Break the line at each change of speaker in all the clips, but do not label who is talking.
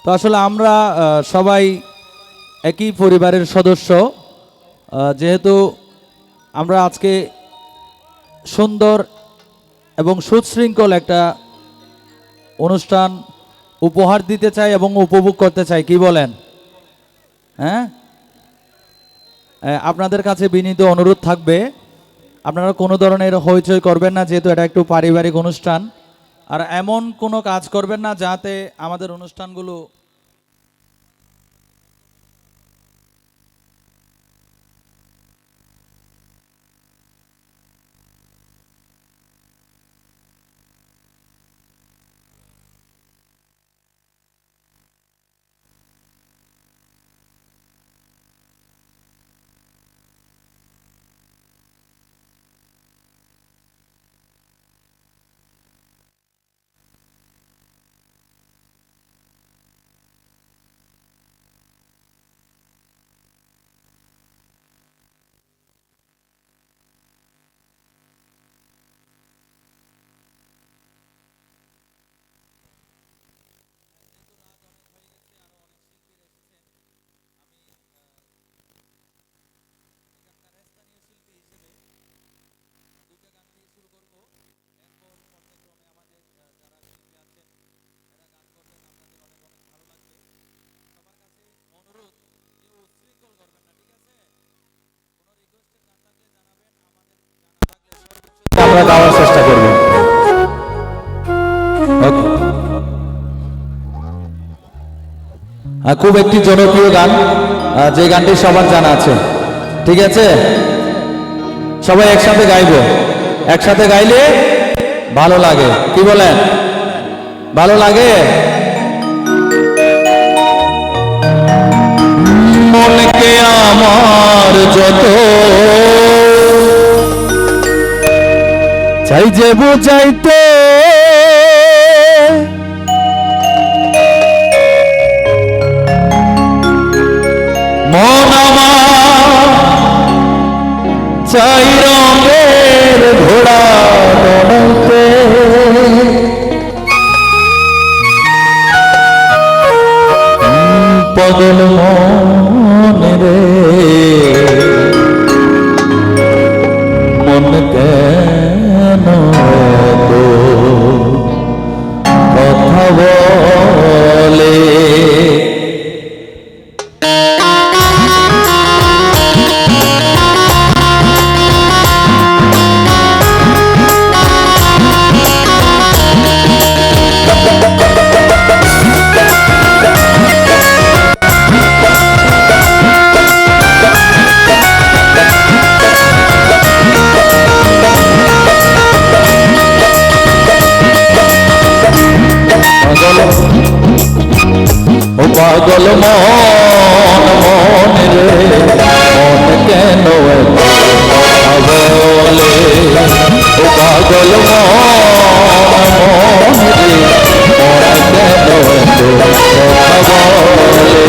তো আসলে আমরা সবাই একই পরিবারের সদস্য। যেহেতু আমরা আজকে সুন্দর এবং সুশৃঙ্খল একটা অনুষ্ঠান উপহার দিতে চাই এবং উপভোগ করতে চাই, কি বলেন? হ্যাঁ, আপনাদের কাছে বিনীত অনুরোধ থাকবে, আপনারা কোনো ধরনের হইচই করবেন না, যেহেতু এটা একটু পারিবারিক অনুষ্ঠান। আর এমন কোনো কাজ করবেন না যাতে আমাদের অনুষ্ঠানগুলো আমরা গাওয়ার চেষ্টা করব। খুব একটি জনপ্রিয় গান, যে গানটি সবার জানা আছে, ঠিক আছে? সবাই একসাথে গাইব, একসাথে গাইলে ভালো লাগে, কি বলেন? ভালো লাগে? মনকে আমার যত চাই যে বুঝাইতে, মন আমার চাই রঙের ঘোড়া দৌড়াইতে, পাগল মন রে মন কেন তো কথা বলে, পাগল মন মন রে মন কেন কথা বলে, ও পাগল মন মন রে মন কেন কথা বলে,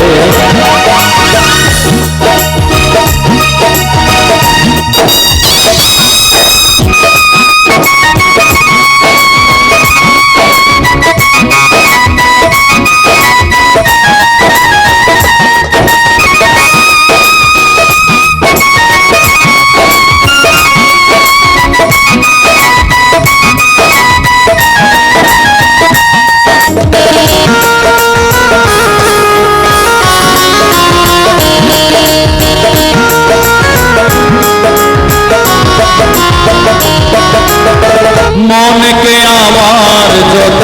মনকে আমার যত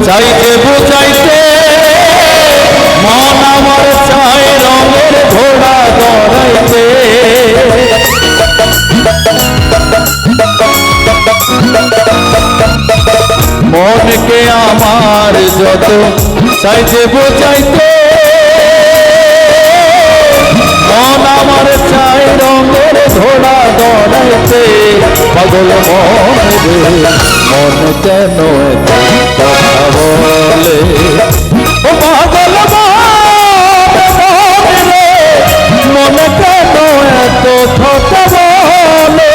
চাইতে বুঝাইতে, মন আমার চাই রঙের ঘোড়া দৌড়াইতে, মনকে আমার যত চাইতে বুঝাইতে, মন আমার চাই রঙের ঘোড়া দৌড়াইতে, পাগল মন রে মন কেন কথা বলে, ও পাগল মন রে মন কেন এত কথা বলে,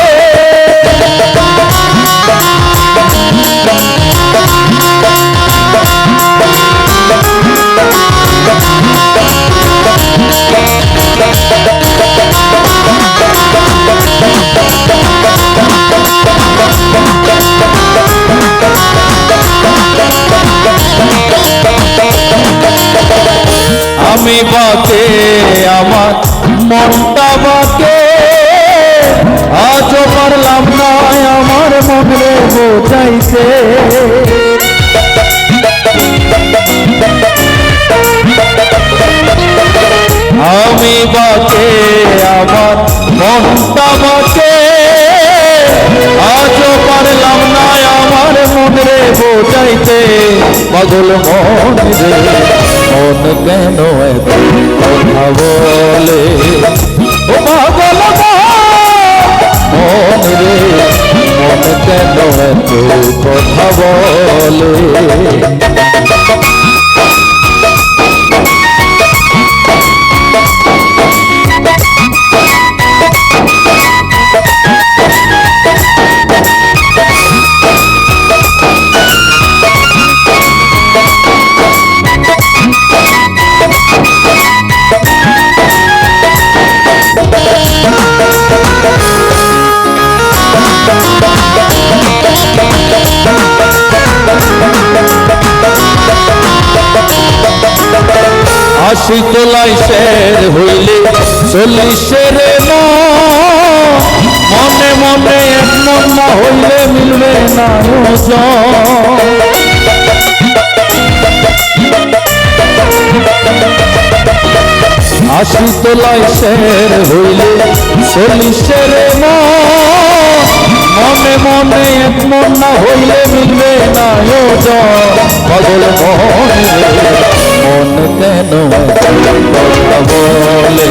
আমি বাকে আমার মনটা বাকে আজও পারলাম না আমার মনে বোঝাইতে আমি বাকে আমার মনটা বাকে আজও পারলাম না আমার মনে বোঝাইতে পাগল মন রে মন কেন এত কথা বলে ও পাগল মন রে মন কেন এত কথা বলে আশি তোলাই শের হইলে 40-এর মনে মনে এক মন না হইলে মিলবে না আশি তোলাই শের হইলে 40-এর মনে মনে এক মন না হইলে মিলবে না পাগল মন কেন কথা বলে